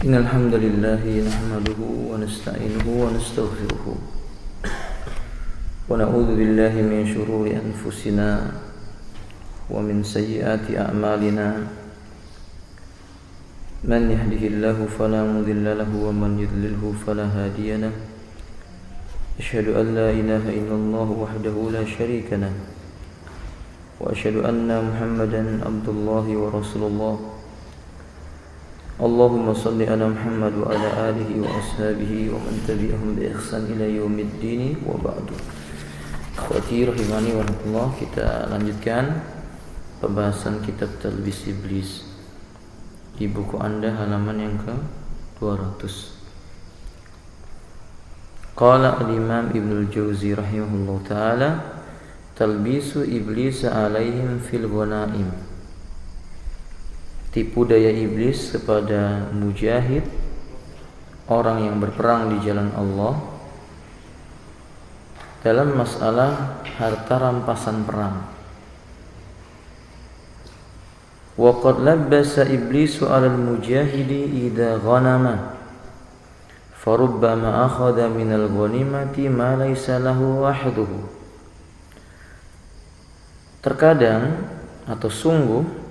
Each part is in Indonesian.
إن الحمد لله نحمده ونستعينه ونستغفره ونعوذ بالله من شرور أنفسنا ومن سيئات أعمالنا من يهده الله فلا مضل له ومن يضلله فلا هادي له أشهد أن لا إله إلا الله وحده لا شريك له وأشهد أن محمدا عبد الله ورسول الله اللهم صل على محمد وعلى آله وأصحابه ومن تبعهم بإحسان إلى يوم الدين وبعد. Akhwati rahimani wa rahmatullah, kita lanjutkan pembahasan kitab Talbis Iblis di buku Anda halaman yang ke-200. Qala al-Imam Ibnul Jauzi rahimahullah ta'ala, Talbisu Iblis alaihim fil ghanaim, tipu daya iblis kepada mujahid, orang yang berperang di jalan Allah, dalam masalah harta rampasan perang. Wa qad labbasa iblisu 'alal mujahidi idza ghanama farubbama akhadha minal ghanimati ma laysa lahu wahduhu. Terkadang atau sungguh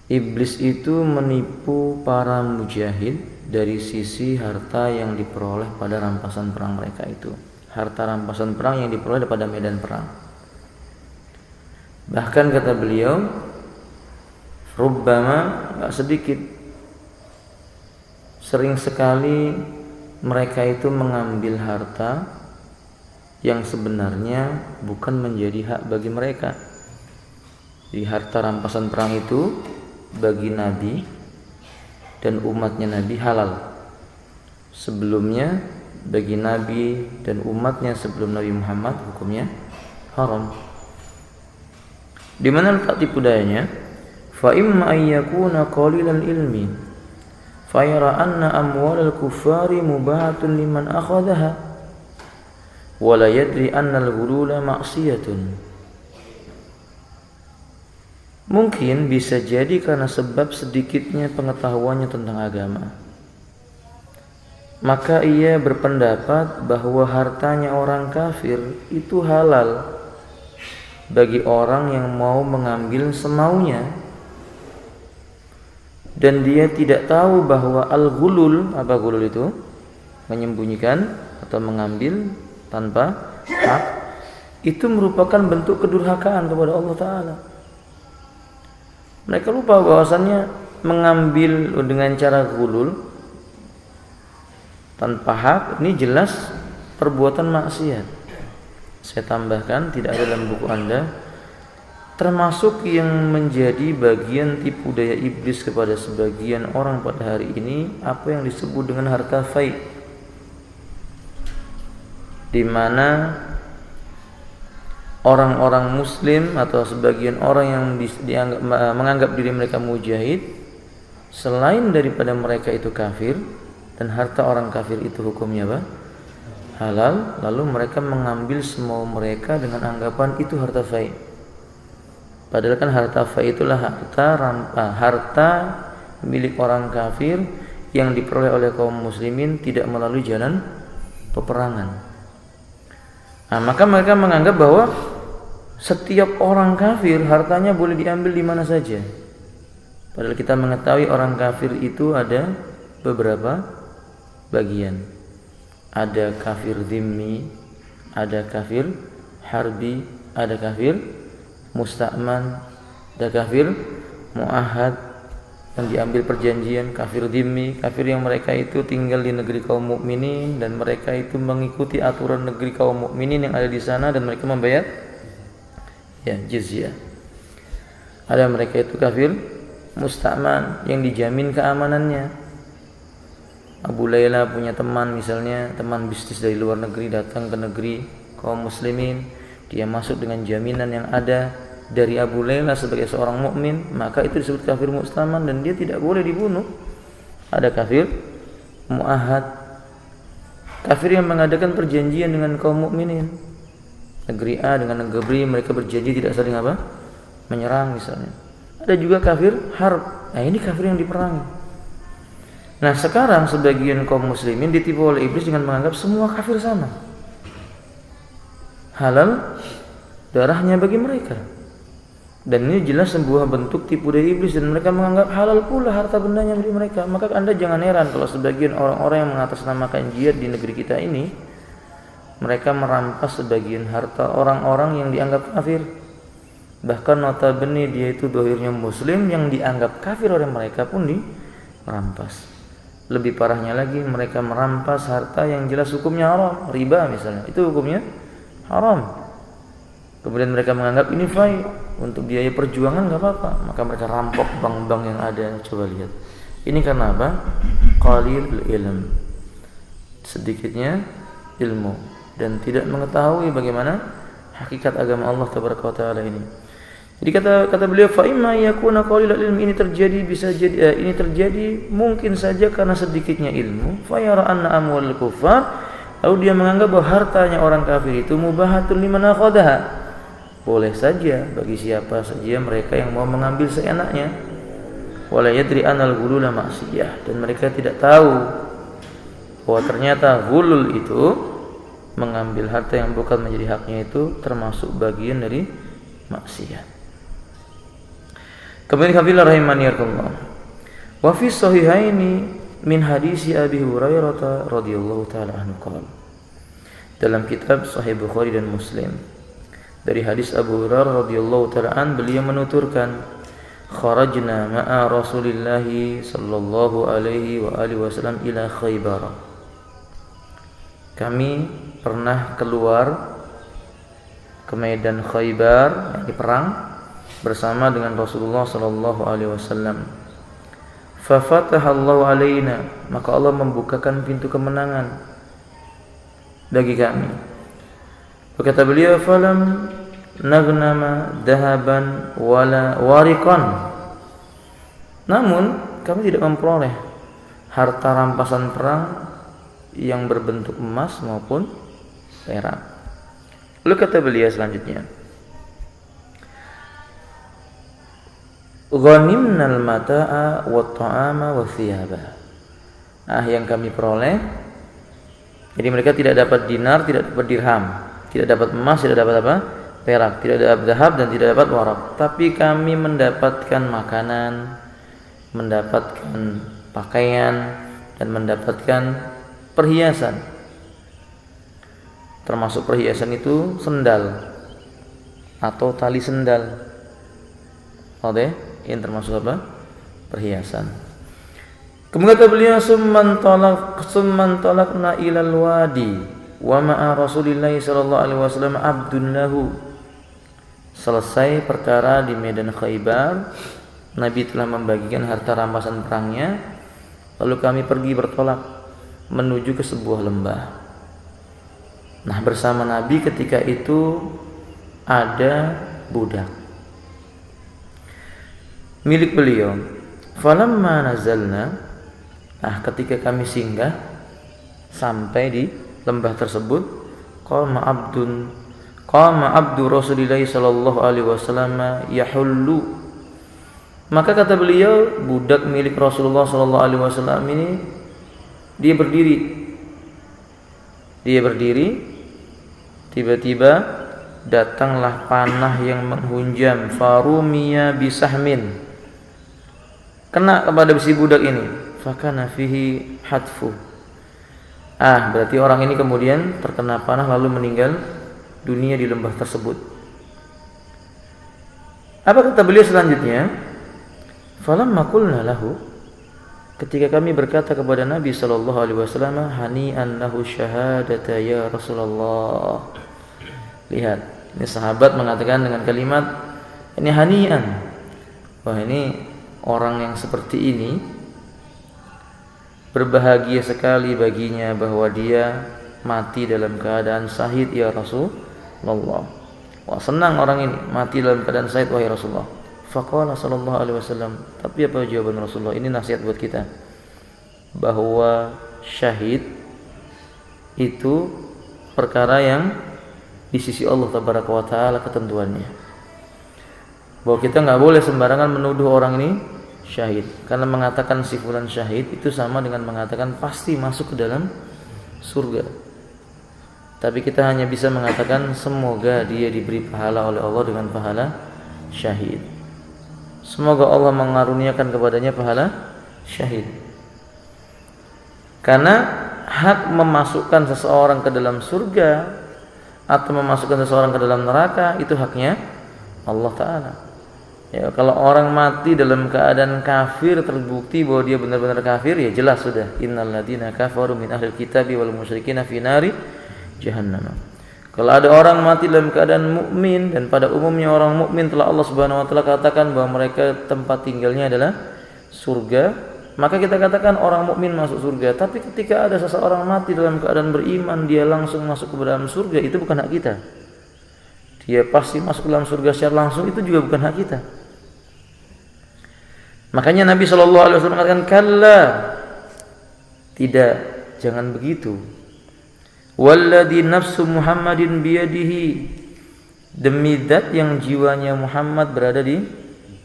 iblis itu menipu para mujahid dari sisi harta yang diperoleh pada rampasan perang mereka itu. Harta rampasan perang yang diperoleh pada medan perang. Bahkan kata beliau, rubbama, gak sedikit, sering sekali mereka itu mengambil harta yang sebenarnya bukan menjadi hak bagi mereka. Di harta rampasan perang itu bagi Nabi dan umatnya Nabi halal. Sebelumnya bagi Nabi dan umatnya sebelum Nabi Muhammad hukumnya haram. Di mana letak tipu dayanya? Fa imma ay yakuna qalilal ilmi fa yara anna amwalal kuffari mubahatun liman akhadhaha wa la yadri anna al-ghulula ma'siyatun. Mungkin bisa jadi karena sebab sedikitnya pengetahuannya tentang agama, maka ia berpendapat bahwa hartanya orang kafir itu halal bagi orang yang mau mengambil semaunya, dan dia tidak tahu bahwa al-ghulul, apa ghulul itu? Menyembunyikan atau mengambil tanpa hak, itu merupakan bentuk kedurhakaan kepada Allah Ta'ala. Mereka lupa bahwasannya mengambil dengan cara ghulul tanpa hak ini jelas perbuatan maksiat. Saya tambahkan, tidak ada dalam buku Anda, termasuk yang menjadi bagian tipu daya iblis kepada sebagian orang pada hari ini, apa yang disebut dengan harta fai, di mana orang-orang muslim atau sebagian orang yang menganggap diri mereka mujahid, selain daripada mereka itu kafir dan harta orang kafir itu hukumnya apa? Halal, lalu mereka mengambil semua mereka dengan anggapan itu harta fai. Padahal kan harta fai itulah harta milik orang kafir yang diperoleh oleh kaum muslimin tidak melalui jalan peperangan. Nah, maka mereka menganggap bahwa setiap orang kafir hartanya boleh diambil di mana saja. Padahal kita mengetahui orang kafir itu ada beberapa bagian. Ada kafir dhimmi, ada kafir harbi, ada kafir musta'man, ada kafir mu'ahad yang diambil perjanjian. Kafir dhimmi, kafir yang mereka itu tinggal di negeri kaum mukminin dan mereka itu mengikuti aturan negeri kaum mukminin yang ada di sana dan mereka membayar jizyah. Ada mereka itu kafir musta'man yang dijamin keamanannya. Abu Layla punya teman, misalnya teman bisnis dari luar negeri datang ke negeri kaum muslimin, dia masuk dengan jaminan yang ada dari Abu Layla sebagai seorang mukmin, maka itu disebut kafir musta'man dan dia tidak boleh dibunuh. Ada kafir mu'ahad, kafir yang mengadakan perjanjian dengan kaum mukminin. Negeri A dengan negeri B mereka berjanji tidak saling menyerang misalnya. Ada juga kafir harb. Nah, ini kafir yang diperangi. Nah sekarang sebagian kaum muslimin ditipu oleh iblis dengan menganggap semua kafir sama, halal darahnya bagi mereka. Dan ini jelas sebuah bentuk tipu daya iblis, dan mereka menganggap halal pula harta bendanya bagi mereka. Maka Anda jangan heran kalau sebagian orang-orang yang mengatasnamakan jihad di negeri kita ini, mereka merampas sebagian harta orang-orang yang dianggap kafir. Bahkan notabene dia itu dohirnya muslim, yang dianggap kafir oleh mereka pun dirampas. Lebih parahnya lagi, mereka merampas harta yang jelas hukumnya haram, riba misalnya, itu hukumnya haram. Kemudian mereka menganggap ini fai, untuk biaya perjuangan nggak apa-apa, maka mereka rampok bank-bank yang ada. Coba lihat, ini karena apa? Qalil ilm, sedikitnya ilmu, dan tidak mengetahui bagaimana hakikat agama Allah Taala ini. Jadi kata beliau, fa imma yakuna qalilul ilmi, ini terjadi bisa jadi ini terjadi mungkin saja karena sedikitnya ilmu. Fa yara anna amwal kufar, lalu dia menganggap bahwa hartanya orang kafir itu mubahatun liman akhadaha, boleh saja bagi siapa saja mereka yang mau mengambil seenaknya. Wala yadri anal ghulula ma'siyah, dan mereka tidak tahu bahwa ternyata ghulul itu, mengambil harta yang bukan menjadi haknya, itu termasuk bagian dari maksiat. Kemudian kafilah rahimani Allah. Wa fi sahihaini min hadisi Abi Hurairah radhiyallahu taala anhu qala. Dalam kitab Sahih Bukhari dan Muslim dari hadis Abu Hurairah radhiyallahu taala an, beliau menuturkan, kharajna ma'a Rasulillah sallallahu alaihi wa alihi wasallam ila Khaybar. Kami pernah keluar ke medan Khaybar, yakni perang, bersama dengan Rasulullah sallallahu alaihi wasallam. Fa fatahallahu alaina, maka Allah membukakan pintu kemenangan bagi kami. Berkata beliau, falam naghnama dahaban wala wariqan, namun kami tidak memperoleh harta rampasan perang yang berbentuk emas maupun perak. Lalu kata beliau selanjutnya, ghanimnal mata'a wat ta'ama wa thiyaba. Yang kami peroleh, jadi mereka tidak dapat dinar, tidak dapat dirham, tidak dapat emas, tidak dapat apa? Perak, tidak dapat zahab, dan tidak dapat warak. Tapi kami mendapatkan makanan, mendapatkan pakaian, dan mendapatkan perhiasan. Termasuk perhiasan itu sendal atau tali sendal. Oke, ini termasuk apa? Perhiasan. Kemudian kata beliau, summan talaqna ilal wadi wa ma'a Rasulillah sallallahu alaihi wasallam abdun lahu. Selesai perkara di medan Khaybar, Nabi telah membagikan harta rampasan perangnya, lalu kami pergi bertolak menuju ke sebuah lembah. Nah, bersama Nabi ketika itu ada budak milik beliau. Falamma nazalna, ketika kami singgah sampai di lembah tersebut, qama abdu Rasulillah sallallahu alaihi wasallam yahullu, maka kata beliau, budak milik Rasulullah sallallahu alaihi wasallam ini dia berdiri, tiba-tiba datanglah panah yang menghunjam, farumiya bisahmin, kena kepada si budak ini, fakana fihi hatfu. Berarti orang ini kemudian terkena panah lalu meninggal dunia di lembah tersebut. Apa kata beliau selanjutnya? Falamma qulna lahu, ketika kami berkata kepada Nabi sallallahu alaihi wasallam, hani'an lahu syahadata ya Rasulullah. Lihat, ini sahabat mengatakan dengan kalimat ini hani'an. Wah, ini orang yang seperti ini berbahagia sekali baginya bahwa dia mati dalam keadaan syahid ya Rasulullah. Wah, senang orang ini mati dalam keadaan syahid wahai Rasulullah. Faqala sallallahu alaihi wasallam, tapi apa jawaban Rasulullah? Ini nasihat buat kita, bahwa syahid itu perkara yang di sisi Allah tabaraka wa taala ketentuannya. Bahwa kita enggak boleh sembarangan menuduh orang ini syahid. Karena mengatakan si fulan syahid itu sama dengan mengatakan pasti masuk ke dalam surga. Tapi kita hanya bisa mengatakan semoga dia diberi pahala oleh Allah dengan pahala syahid. Semoga Allah mengaruniakan kepadanya pahala syahid. Karena hak memasukkan seseorang ke dalam surga atau memasukkan seseorang ke dalam neraka itu haknya Allah Ta'ala. Ya, kalau orang mati dalam keadaan kafir, terbukti bahwa dia benar-benar kafir, ya jelas sudah, innal ladzina kafaru min ahlil kitabi wal musyrikina fi nari jahannam. Kalau ada orang mati dalam keadaan mukmin, dan pada umumnya orang mukmin telah Allah Subhanahu wa taala katakan bahwa mereka tempat tinggalnya adalah surga, maka kita katakan orang mukmin masuk surga. Tapi ketika ada seseorang mati dalam keadaan beriman, dia langsung masuk ke dalam surga, itu bukan hak kita. Dia pasti masuk ke dalam surga secara langsung, itu juga bukan hak kita. Makanya Nabi SAW mengatakan, kalla, tidak, jangan begitu. Walladzi nafsu Muhammadin biyadihi, demi zat yang jiwanya Muhammad berada di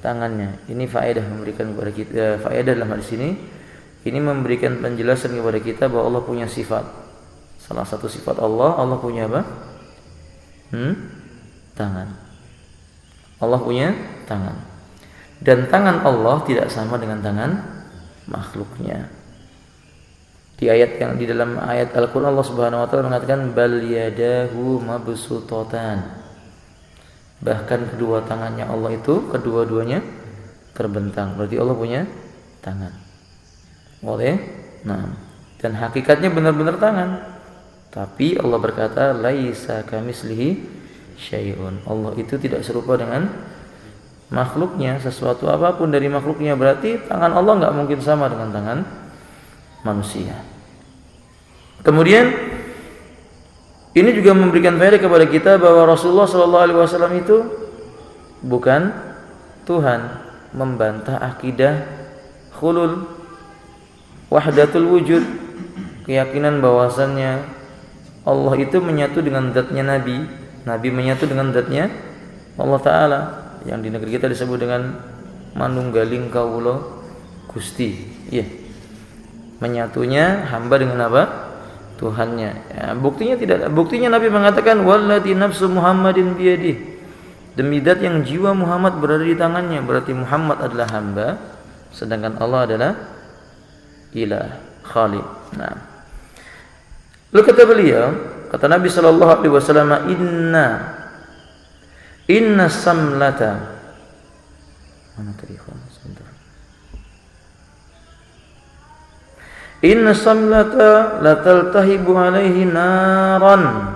tangannya. Ini faedah memberikan kepada kita, faedah dalam hadis ini. Ini memberikan penjelasan kepada kita bahwa Allah punya sifat. Salah satu sifat Allah punya apa? Tangan. Allah punya tangan. Dan tangan Allah tidak sama dengan tangan makhluknya. Di ayat yang di dalam ayat Al-Qur'an Allah Subhanahu wa taala mengatakan bal yadahu mabsutatan. Bahkan kedua tangannya Allah itu kedua-duanya terbentang. Berarti Allah punya tangan. Boleh? Nah, dan hakikatnya benar-benar tangan. Tapi Allah berkata laisa kamislihi syai'un. Allah itu tidak serupa dengan makhluknya, sesuatu apapun dari makhluknya. Berarti tangan Allah enggak mungkin sama dengan tangan manusia. Kemudian ini juga memberikan faedah kepada kita bahwa Rasulullah SAW itu bukan Tuhan, membantah akidah khulul, wahdatul wujud, keyakinan bahwasannya Allah itu menyatu dengan zatnya Nabi, Nabi menyatu dengan zatnya Allah Ta'ala, yang di negeri kita disebut dengan manunggaling kawula Gusti. Iya, menyatunya hamba dengan apa? Tuhannya. Ya, buktinya Nabi mengatakan wallati nafsu Muhammadin biyadih, demi zat yang jiwa Muhammad berada di tangannya. Berarti Muhammad adalah hamba, sedangkan Allah adalah ilah, khaliq. Nah, lalu kata beliau, kata Nabi sallallahu alaihi wasallam, inna samlata, mana tadi sebentar. Inna samlata lataltahibu alaihi naran.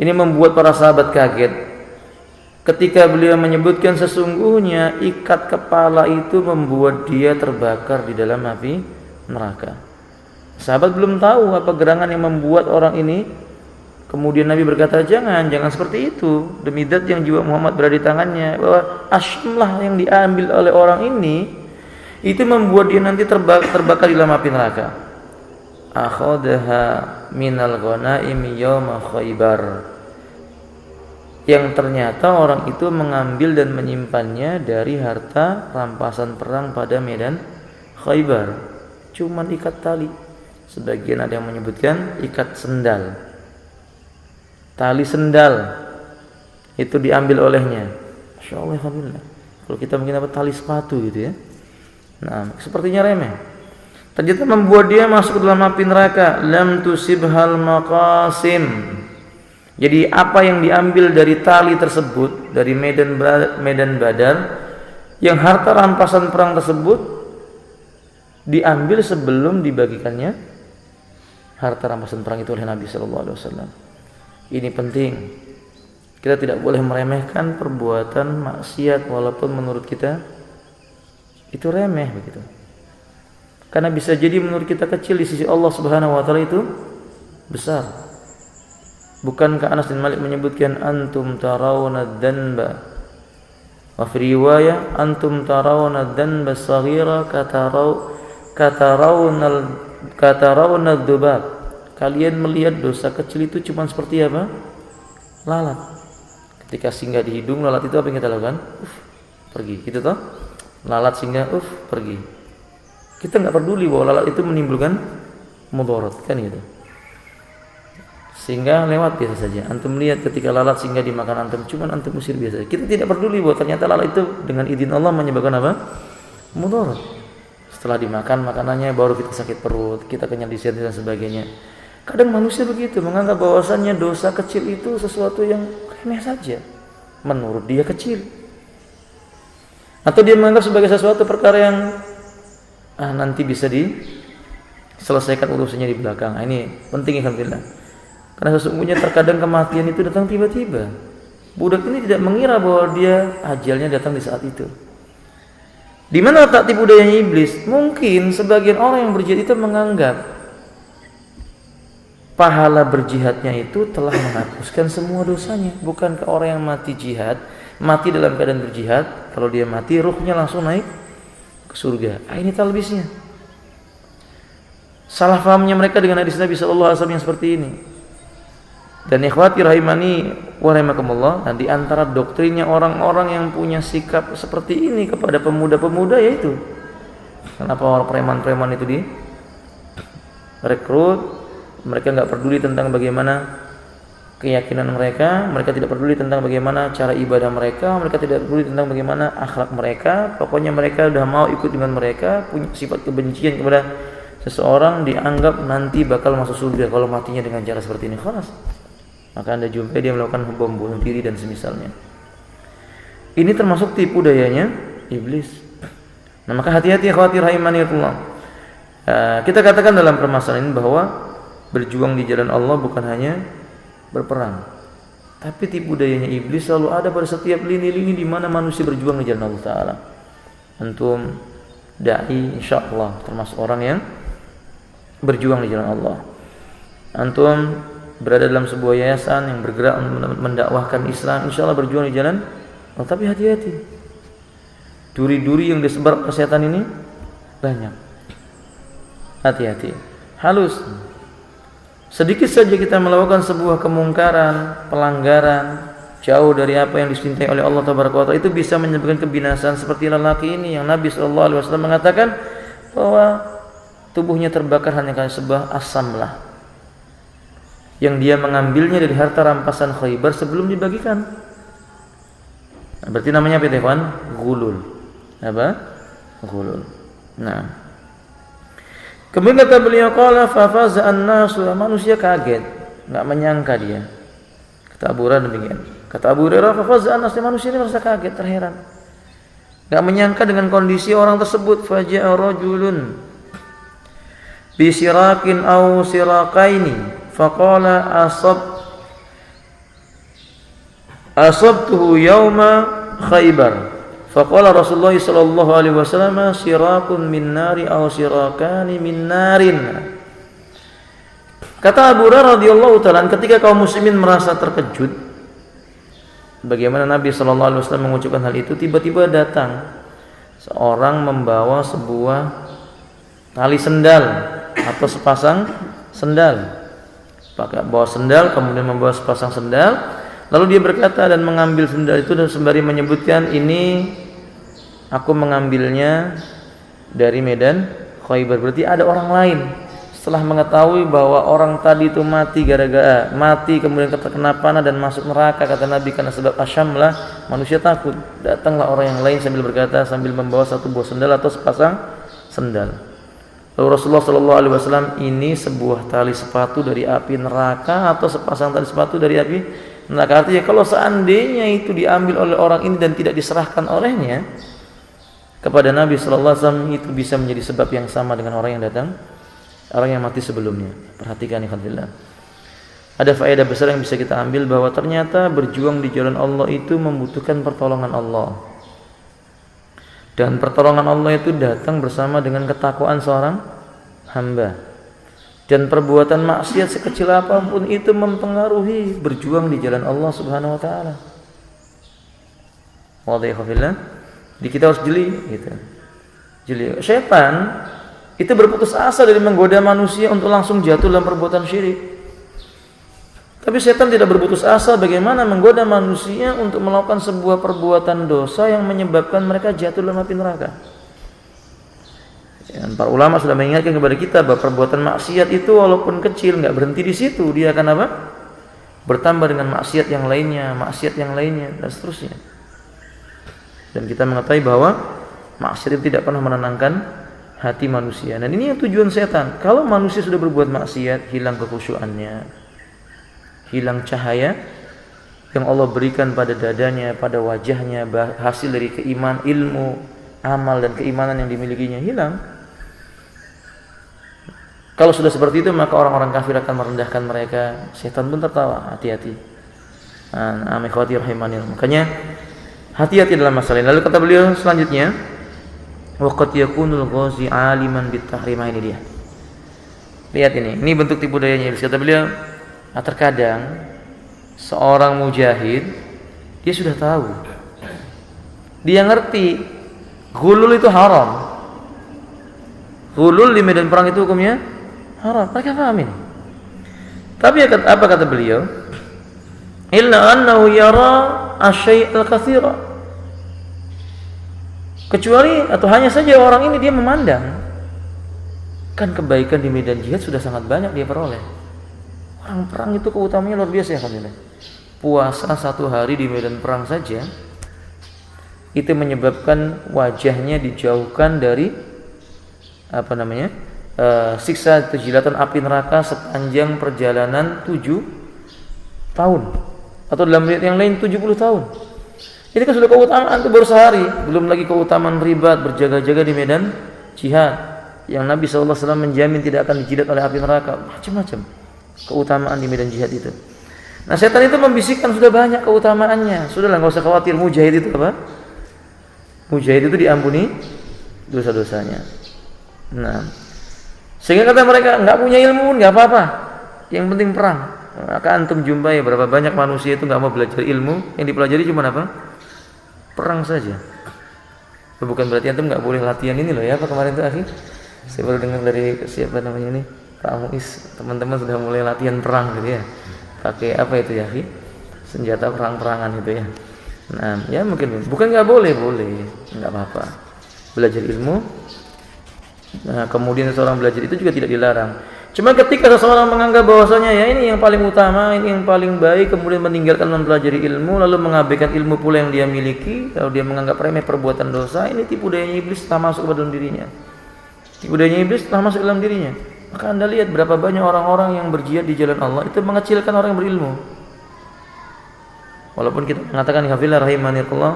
Ini membuat para sahabat kaget ketika beliau menyebutkan sesungguhnya ikat kepala itu membuat dia terbakar di dalam api neraka. Sahabat belum tahu apa gerangan yang membuat orang ini. Kemudian Nabi berkata, jangan seperti itu. Demi zat yang jiwa Muhammad berada di tangannya, bahwa asyamlah yang diambil oleh orang ini itu membuat dia nanti terbakar di dalam api neraka. Akhadha minal ghanaimi yauma Khaibar. Yang ternyata orang itu mengambil dan menyimpannya dari harta rampasan perang pada medan Khaibar. Cuman ikat tali. Sebagian ada yang menyebutkan ikat sendal. Tali sendal itu diambil olehnya. Masyaallah, alhamdulillah. Kalau kita mungkin dapat tali sepatu gitu ya. Nah, sepertinya remeh. Ternyata membuat dia masuk ke dalam api neraka. Lam tusibhal maqasim. Jadi apa yang diambil dari tali tersebut, dari medan Badar, yang harta rampasan perang tersebut diambil sebelum dibagikannya harta rampasan perang itu oleh Nabi sallallahu alaihi wasallam. Ini penting. Kita tidak boleh meremehkan perbuatan maksiat walaupun menurut kita itu remeh begitu. Karena bisa jadi menurut kita kecil, di sisi Allah Subhanahu wa taala itu besar. Bukankah Anas bin Malik menyebutkan antum tarawna dzanba, wa fi riwayah antum tarawna dzanba saghira katarawna dzubab. Kalian melihat dosa kecil itu cuma seperti apa? Lalat. Ketika singgah di hidung lalat itu apa yang kita lakukan? Pergi, gitu toh? lalat sehingga pergi. Kita nggak peduli bahwa lalat itu menimbulkan mudarat, kan gitu. Sehingga lewat biasa saja. Antum lihat ketika lalat sehingga dimakan antum, cuman antum usir biasa. Kita tidak peduli bahwa ternyata lalat itu dengan izin Allah menyebabkan apa? Mudarat. Setelah dimakan makanannya baru kita sakit perut, kita kenyang di sini dan sebagainya. Kadang manusia begitu, menganggap bahwasannya dosa kecil itu sesuatu yang remeh saja. Menurut dia kecil. Atau dia menganggap sebagai sesuatu perkara yang nanti bisa diselesaikan urusannya di belakang. Ini penting, alhamdulillah. Karena sesungguhnya terkadang kematian itu datang tiba-tiba. Budak ini tidak mengira bahwa dia ajalnya datang di saat itu. Di mana letak tipu dayanya iblis? Mungkin sebagian orang yang berjihad itu menganggap pahala berjihadnya itu telah menghapuskan semua dosanya. Bukankah orang yang mati jihad, mati dalam keadaan berjihad, kalau dia mati ruhnya langsung naik ke surga. Ini talbisnya. Salah fahamnya mereka dengan hadis Nabi sallallahu alaihi wasallam yang seperti ini. Dan ikhwati rahimani wa rahimakumullah, di antara doktrinnya orang-orang yang punya sikap seperti ini kepada pemuda-pemuda yaitu kenapa orang preman-preman itu direkrut, mereka enggak peduli tentang bagaimana keyakinan mereka tidak peduli tentang bagaimana cara ibadah mereka tidak peduli tentang bagaimana akhlak mereka, pokoknya mereka sudah mau ikut dengan mereka, punya sifat kebencian kepada seseorang, dianggap nanti bakal masuk surga kalau matinya dengan cara seperti ini. Khalas. Maka Anda jumpai dia melakukan bom bunuh diri dan semisalnya. Ini termasuk tipu dayanya iblis. Nah, maka hati-hati khawatir rahimanillah. Kita katakan dalam permasalahan ini bahwa berjuang di jalan Allah bukan hanya berperang, tapi tipu dayanya iblis selalu ada pada setiap lini-lini di mana manusia berjuang di jalan Allah Ta'ala. Antum dai insyaallah termasuk orang yang berjuang di jalan Allah. Antum berada dalam sebuah yayasan yang bergerak mendakwahkan Islam, insyaallah berjuang di jalan. Tapi hati-hati, duri-duri yang disebar kesehatan ini banyak. Hati-hati, halus. Sedikit saja kita melakukan sebuah kemungkaran, pelanggaran jauh dari apa yang dicintai oleh Allah Tabaraka wa Ta'ala, itu bisa menyebabkan kebinasaan seperti lelaki ini yang Nabi SAW mengatakan bahwa tubuhnya terbakar hanya karena sebuah asam lah yang dia mengambilnya dari harta rampasan Khaybar sebelum dibagikan. Nah, berarti namanya apa, teman? Gulul. Apa? Gulul. Nah, kemudian kata beliau, qala fa faza an-nasu, manusia kaget, enggak menyangka dia. Kata Abu Hurairah demikian. Kata Abu Hurairah, fa faza an-nasu, manusia ini merasa kaget, terheran. Enggak menyangka dengan kondisi orang tersebut. Faja'a rajulun bi sirakin aw siraqaini faqala asabtuhu yawma Khaybar. Faqala Rasulullah sallallahu alaihi wasallam sirakun min nari aw sirakani min narin. Kata Abu Hurairah radhiyallahu ta'ala, ketika kaum muslimin merasa terkejut bagaimana Nabi sallallahu alaihi wasallam mengucapkan hal itu, tiba-tiba datang seorang membawa sebuah tali sendal atau sepasang sendal. Pakai bawa sendal, kemudian membawa sepasang sendal, lalu dia berkata dan mengambil sendal itu dan sembari menyebutkan, ini aku mengambilnya dari medan Khaybar. Berarti ada orang lain. Setelah mengetahui bahwa orang tadi itu mati gara-gara mati kemudian terkena panah dan masuk neraka kata Nabi karena sebab asyamlah, manusia takut. Datanglah orang yang lain sambil berkata, sambil membawa satu buah sendal atau sepasang sendal. Lalu Rasulullah sallallahu alaihi wasallam, ini sebuah tali sepatu dari api neraka atau sepasang tali sepatu dari api neraka. Artinya kalau seandainya itu diambil oleh orang ini dan tidak diserahkan olehnya kepada Nabi sallallahu alaihi wasallam, itu bisa menjadi sebab yang sama dengan orang yang datang, orang yang mati sebelumnya. Perhatikan ikhwanillah. Ada faedah besar yang bisa kita ambil bahwa ternyata berjuang di jalan Allah itu membutuhkan pertolongan Allah. Dan pertolongan Allah itu datang bersama dengan ketakwaan seorang hamba. Dan perbuatan maksiat sekecil apapun itu mempengaruhi berjuang di jalan Allah Subhanahu wa taala. Wadaikhafillah. Jadi kita harus jeli gitu. Jeli. Syaitan itu berputus asa dari menggoda manusia untuk langsung jatuh dalam perbuatan syirik. Tapi setan tidak berputus asa bagaimana menggoda manusia untuk melakukan sebuah perbuatan dosa yang menyebabkan mereka jatuh dalam api neraka. Dan para ulama sudah mengingatkan kepada kita bahwa perbuatan maksiat itu walaupun kecil nggak berhenti di situ, dia akan apa? Bertambah dengan maksiat yang lainnya, dan seterusnya. Dan kita mengetahui bahwa maksiat itu tidak pernah menenangkan hati manusia. Dan ini yang tujuan setan. Kalau manusia sudah berbuat maksiat, hilang kekhusyuannya, hilang cahaya yang Allah berikan pada dadanya, pada wajahnya, hasil dari keimanan, ilmu, amal dan keimanan yang dimilikinya hilang. Kalau sudah seperti itu, maka orang-orang kafir akan merendahkan mereka. Setan pun tertawa. Hati-hati. Amikwati rahimani. Makanya hati-hati dalam masalah ini. Lalu kata beliau selanjutnya, waqad yakunul ghazi aliman bitahrimah. Ini dia. Lihat ini bentuk tipu dayanya. Kata beliau, terkadang seorang mujahid dia sudah tahu, dia ngerti ghulul itu haram. Ghulul di medan perang itu hukumnya haram. Mereka paham ini. Tapi apa kata beliau? Illa annahu yara asy-syai' al-katsira. Kecuali atau hanya saja orang ini dia memandang kan kebaikan di medan jihad sudah sangat banyak dia peroleh. Orang perang itu keutamaannya luar biasa ya alhamdulillah. Puasa 1 hari di medan perang saja itu menyebabkan wajahnya dijauhkan dari siksa atau jilatan api neraka sepanjang perjalanan 7 tahun atau dalam riwayat yang lain 70 tahun. Ini kan sudah keutamaan itu baru sehari, belum lagi keutamaan ribat berjaga-jaga di medan jihad yang Nabi SAW menjamin tidak akan dijilat oleh api neraka, macam-macam keutamaan di medan jihad itu. Nah, setan itu membisikkan sudah banyak keutamaannya. Sudahlah, enggak usah khawatir. Mujahid itu apa? Mujahid itu diampuni dosa-dosanya. Nah, sehingga kata mereka enggak punya ilmu pun enggak apa-apa. Yang penting perang. Maka antum jumpai berapa banyak manusia itu enggak mau belajar ilmu, yang dipelajari cuma apa? Perang saja. Bukan berarti antum enggak boleh latihan ini loh ya, apa kemarin itu akhir? Saya baru dengar dari siapa namanya ini? Pak Muiz, teman-teman sudah mulai latihan perang gitu ya. Pakai apa itu ya, senjata perang-perangan itu ya. Nah, ya mungkin bukan nggak boleh, nggak apa-apa. Belajar ilmu. Nah, kemudian seorang belajar itu juga tidak dilarang. Cuma ketika seseorang menganggap bahwasanya ya ini yang paling utama, ini yang paling baik, kemudian meninggalkan mempelajari ilmu, lalu mengabaikan ilmu pula yang dia miliki, lalu dia menganggap remeh perbuatan dosa, ini tipu dayanya iblis telah masuk ke dalam dirinya. Tipu dayanya iblis telah masuk ke dalam dirinya. Maka Anda lihat berapa banyak orang-orang yang berjihad di jalan Allah itu mengecilkan orang yang berilmu. Walaupun kita mengatakan hafizah rahimanillah,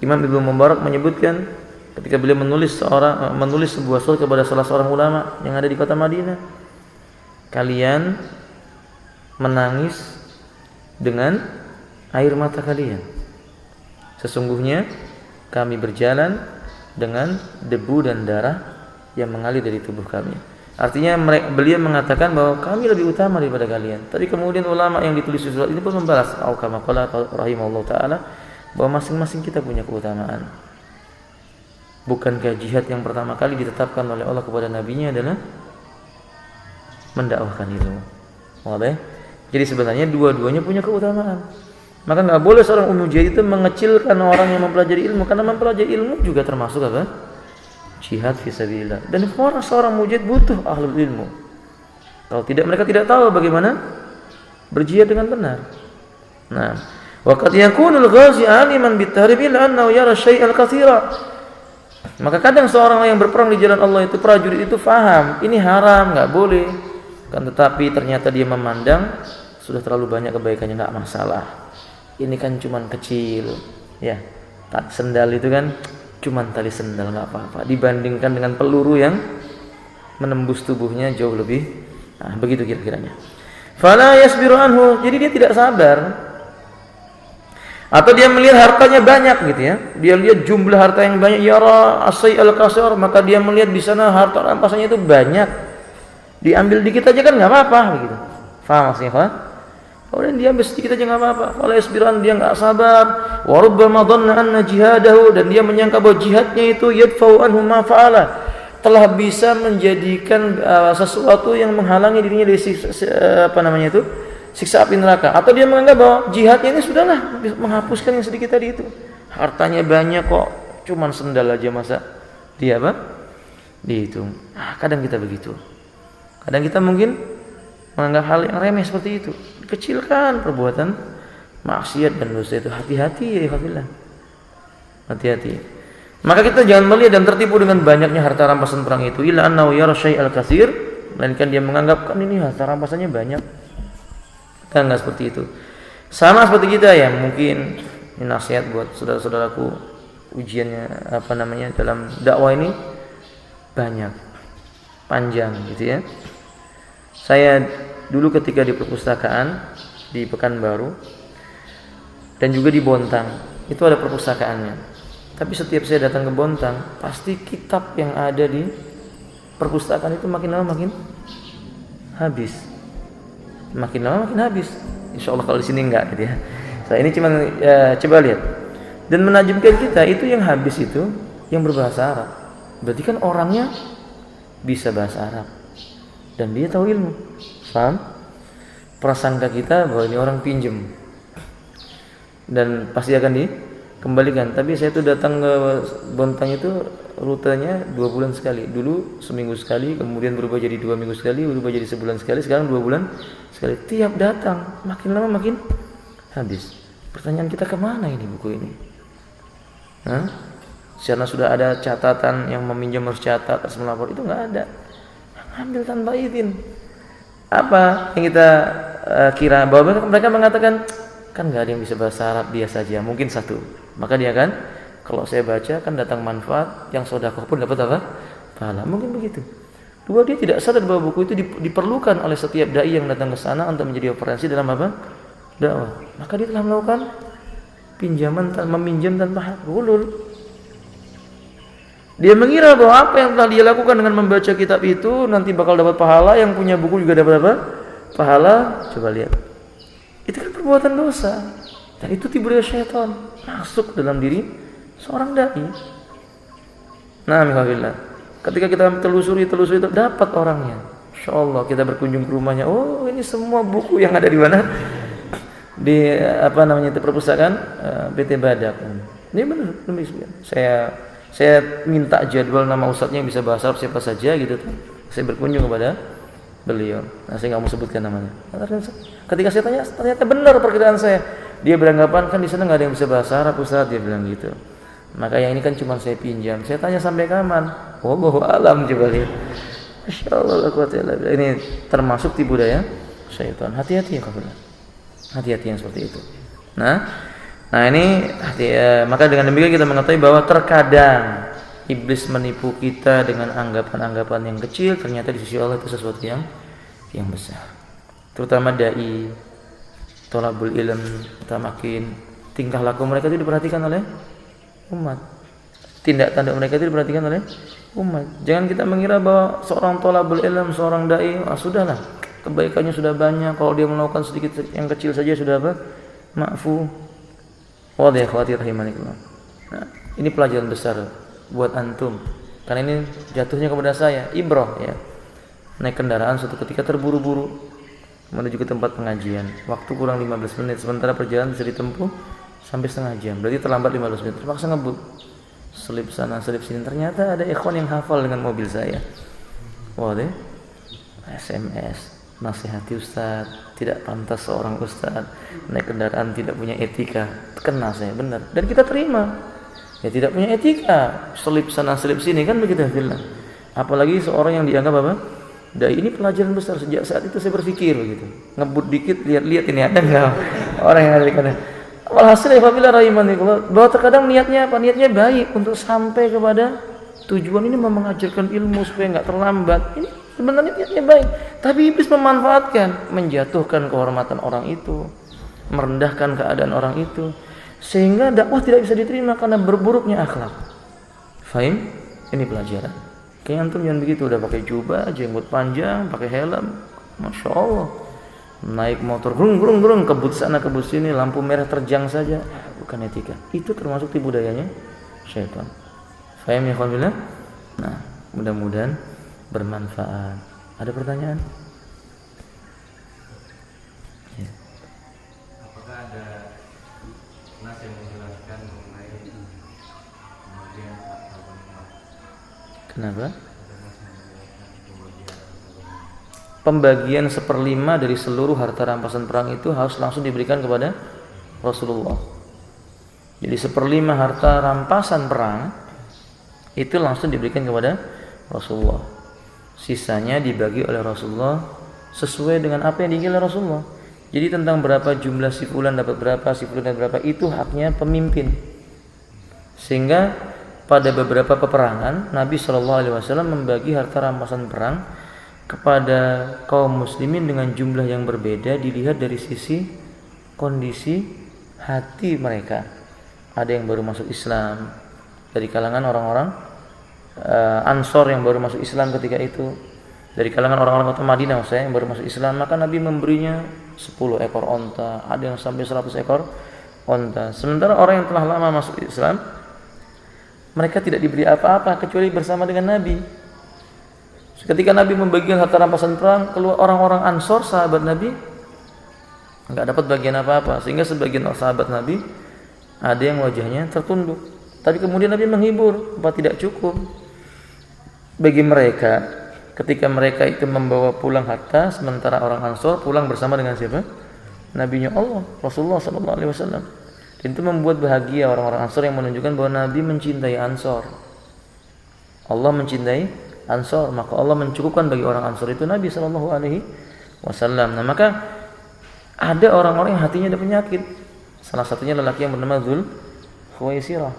Imam Ibnu Mubarak menyebutkan ketika beliau menulis sebuah surat kepada salah seorang ulama yang ada di kota Madinah, kalian menangis dengan air mata kalian. Sesungguhnya kami berjalan dengan debu dan darah yang mengalir dari tubuh kami. Artinya beliau mengatakan bahwa kami lebih utama daripada kalian. Tapi kemudian ulama yang ditulis surat ini pun membalas kama qala rahimahullah taala bahwa masing-masing kita punya keutamaan. Bukankah jihad yang pertama kali ditetapkan oleh Allah kepada nabinya adalah mendakwahkan ilmu. Boleh? Jadi sebenarnya dua-duanya punya keutamaan. Maka enggak boleh seorang mujahid itu mengecilkan orang yang mempelajari ilmu, karena mempelajari ilmu juga termasuk apa? Jihad fisabilillah. Dan seorang mujahid butuh ahlul ilmu. Kalau tidak, mereka tidak tahu bagaimana berjihad dengan benar. Nah, waqad yakunul ghazi aliman bitahrib illa annahu yara syai'al katsira. Maka kadang seorang yang berperang di jalan Allah itu, prajurit itu faham ini haram, enggak boleh. Kan tetapi ternyata dia memandang sudah terlalu banyak kebaikannya, enggak masalah. Ini kan cuman kecil, ya. Sendal itu kan cuman tali sendal, nggak apa-apa dibandingkan dengan peluru yang menembus tubuhnya jauh lebih. Nah, begitu kira-kiranya. Fala yasbiru anhu, jadi dia tidak sabar. Atau dia melihat hartanya banyak gitu ya. Dia lihat jumlah harta yang banyak, yara asai al-kasar, maka dia melihat di sana harta rampasannya itu banyak. Diambil dikit aja kan nggak apa-apa begitu. Faham maksudnya, Pak? Kemudian dia ambil sedikit aja nggak apa-apa. Fala yasbiran, dia nggak sabar. Wa rubbama dhanna anna jihadahu, dan dia menyangka bahwa jihadnya itu yadfa'u anhu ma fa'ala, telah bisa menjadikan sesuatu yang menghalangi dirinya dari siksa api neraka. Atau dia menganggap bahwa jihadnya ini sudahlah menghapuskan yang sedikit tadi itu. Hartanya banyak kok, cuman sendal aja masa dia dihitung. Nah, kadang kita begitu. Kadang kita mungkin menganggap hal yang remeh seperti itu. Kecilkan perbuatan maksiat dan dosa itu. Hati-hati ya ikhwafillah. Hati-hati. Maka kita jangan melihat dan tertipu dengan banyaknya harta rampasan perang itu. Illa annahu yara syai'al katsir, melainkan dia menganggap kan ini harta rampasannya banyak. Kan enggak seperti itu. Sama seperti kita ya, mungkin ini nasihat buat saudara-saudaraku, ujiannya dalam dakwah ini banyak, panjang gitu ya. Saya dulu ketika di perpustakaan di Pekanbaru dan juga di Bontang, itu ada perpustakaannya. Tapi setiap saya datang ke Bontang, pasti kitab yang ada di perpustakaan itu makin lama makin habis. Makin lama makin habis. Insyaallah kalau di sini enggak gitu ya. Saya ini cuma coba lihat. Dan menajubkan kita itu yang habis itu yang berbahasa Arab. Berarti kan orangnya bisa bahasa Arab dan dia tahu ilmu. Paham? Prasangka kita bahwa ini orang pinjem dan pasti akan dikembalikan. Tapi saya tuh datang ke Bontang itu rutenya 2 bulan sekali. Dulu seminggu sekali, kemudian berubah jadi 2 minggu sekali, berubah jadi sebulan sekali, sekarang 2 bulan sekali. Tiap datang makin lama makin habis. Pertanyaan kita, kemana ini buku ini? Karena sudah ada catatan yang meminjam harus catat, harus melapor, itu nggak ada. Ambil tanpa izin. Apa yang kita kira bahwa mereka mengatakan kan nggak ada yang bisa bahasa Arab, dia saja, mungkin satu. Maka dia kan, kalau saya baca kan datang manfaat, yang sedekah pun dapat apa? Pahala. Mungkin begitu. Dua, dia tidak sadar bahwa buku itu diperlukan oleh setiap dai yang datang ke sana untuk menjadi operasi dalam apa? Dakwah. Maka dia telah melakukan meminjam tanpa hak, gulul. Dia mengira bahwa apa yang telah dia lakukan dengan membaca kitab itu nanti bakal dapat pahala, yang punya buku juga dapat apa? Pahala. Coba lihat. Itu kan perbuatan dosa. Dan itu tipu daya syaitan masuk dalam diri seorang dai. Nah, alhamdulillah. Ketika kita telusuri itu dapat orangnya. Insyaallah kita berkunjung ke rumahnya. Oh, ini semua buku yang ada di mana? Di perpustakaan PT Badak. Ini benar demikian. Saya minta jadwal nama ustadznya yang bisa bahasa Arab siapa saja gitu. Saya berkunjung kepada beliau. Nah, saya nggak mau sebutkan namanya. Ketika saya tanya, ternyata benar perkiraan saya. Dia beranggapan kan di sana nggak ada yang bisa bahasa Arab, Ustaz, dia bilang gitu. Maka yang ini kan cuma saya pinjam. Saya tanya sampai kapan? Wallahu alam, coba lihat. Masyaallah, ini termasuk tipu daya syaitan. Hati-hati ya kawan. Hati-hati yang seperti itu. Nah ini maka dengan demikian kita mengetahui bahwa terkadang iblis menipu kita dengan anggapan-anggapan yang kecil, ternyata di sisi Allah itu sesuatu yang besar. Terutama dai, thalabul ilm, tamakin, tingkah laku mereka itu diperhatikan oleh umat. Tindak tanduk mereka itu diperhatikan oleh umat. Jangan kita mengira bahwa seorang thalabul ilm, seorang dai, sudahlah, kebaikannya sudah banyak, kalau dia melakukan sedikit yang kecil saja sudah apa? Ma'fu. Wadih khawatir rahimanikullah. Nah, ini pelajaran besar buat antum. Karena ini jatuhnya kepada saya, ibrah ya. Naik kendaraan suatu ketika terburu-buru menuju ke tempat pengajian. Waktu kurang 15 menit, sementara perjalanan bisa ditempuh sampai setengah jam. Berarti terlambat 15 menit. Terpaksa ngebut. Selip sana, selip sini. Ternyata ada ikhwan yang hafal dengan mobil saya. Wadih. SMS. Nasihati Ustaz, tidak pantas seorang Ustaz naik kendaraan tidak punya etika. Kena saya, benar. Dan kita terima. Ya tidak punya etika, selip sana selip sini, kan begitu fillah. Apalagi seorang yang dianggap apa? Dai. Ini pelajaran besar. Sejak saat itu saya berpikir begitu. Ngebut dikit, lihat-lihat ini ada enggak orang yang ada di kanan. Walhasil apabila rahimanikullah, bahwa terkadang niatnya apa? Niatnya baik untuk sampai kepada tujuan ini, mau mengajarkan ilmu supaya enggak terlambat. Ini sebenarnya niatnya baik, tapi iblis memanfaatkan, menjatuhkan kehormatan orang itu, merendahkan keadaan orang itu, sehingga dakwah tidak bisa diterima karena berburuknya akhlak. Fahim? Ini pelajaran. Kayak antum jangan begitu, udah pakai jubah, jenggot panjang, pakai helm, masya Allah, naik motor, gerung, kebut sana kebut sini, lampu merah terjang saja, bukan etika. Itu termasuk tipu dayanya syaitan. Fahim ya alhamdulillah. Nah, mudah-mudahan bermanfaat. Ada pertanyaan? Ya. Kenapa? Pembagian 1/5 dari seluruh harta rampasan perang itu harus langsung diberikan kepada Rasulullah. Jadi 1/5 harta rampasan perang itu langsung diberikan kepada Rasulullah. Sisanya dibagi oleh Rasulullah sesuai dengan apa yang diinginkan oleh Rasulullah. Jadi tentang berapa jumlah si fulan dapat berapa, si fulan dapat berapa, itu haknya pemimpin. Sehingga pada beberapa peperangan Nabi SAW membagi harta rampasan perang kepada kaum muslimin dengan jumlah yang berbeda dilihat dari sisi kondisi hati mereka. Ada yang baru masuk Islam dari kalangan orang-orang Ansor yang baru masuk Islam ketika itu, dari kalangan orang-orang kota Madinah yang baru masuk Islam, maka Nabi memberinya 10 ekor onta, ada yang sampai 100 ekor onta. Sementara orang yang telah lama masuk Islam, mereka tidak diberi apa-apa kecuali bersama dengan Nabi. Ketika Nabi membagikan harta rampasan perang, keluar orang-orang Ansor sahabat Nabi enggak dapat bagian apa-apa, sehingga sebagian sahabat Nabi ada yang wajahnya tertunduk. Tapi kemudian Nabi menghibur, apa tidak cukup bagi mereka ketika mereka itu membawa pulang harta, sementara orang Ansor pulang bersama dengan siapa? Nabinya Allah, Rasulullah SAW. Dan itu membuat bahagia orang-orang Ansor yang menunjukkan bahwa Nabi mencintai Ansor. Allah mencintai Ansor, maka Allah mencukupkan bagi orang Ansor itu Nabi SAW. Nah, maka ada orang-orang yang hatinya ada penyakit. Salah satunya lelaki yang bernama Dzul Khuwaisirah.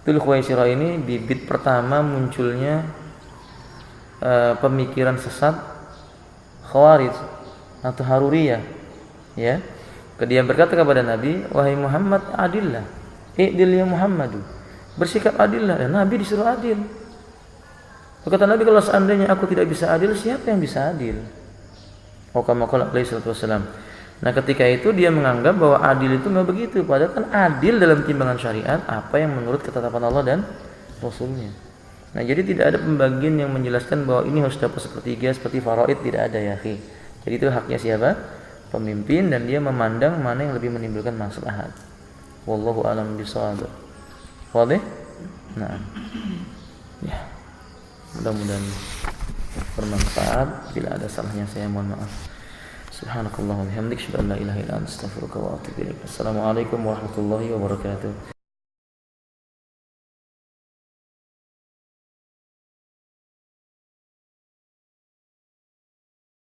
Dzul Khuwaisirah ini bibit pertama munculnya pemikiran sesat Khawarij atau Haruriyah, ya. Dia berkata kepada Nabi, "Wahai Muhammad, adillah. I'dil ya Muhammadu." Bersikap adillah. Dan Nabi disuruh adil. Kata Nabi, kalau seandainya aku tidak bisa adil, siapa yang bisa adil? Kama qala alaihi salatu wasallam. Nah, ketika itu dia menganggap bahwa adil itu enggak begitu, padahal kan adil dalam timbangan syariat apa yang menurut ketetapan Allah dan Rasulnya. Nah, jadi tidak ada pembagian yang menjelaskan bahwa ini harus dapat sepertiga seperti faraid, tidak ada, ya akhi. Jadi itu haknya siapa? Pemimpin, dan dia memandang mana yang lebih menimbulkan maslahat. Wallahu a'lam bishawab. Wadih? Nah. Ya. Mudah-mudahan bermanfaat. Bila ada salahnya saya mohon maaf. Subhanakallah wa bihamdik, asyhadu an la ilaha illa anta, astaghfiruka wa atubu ilaik. Assalamualaikum warahmatullahi wabarakatuh.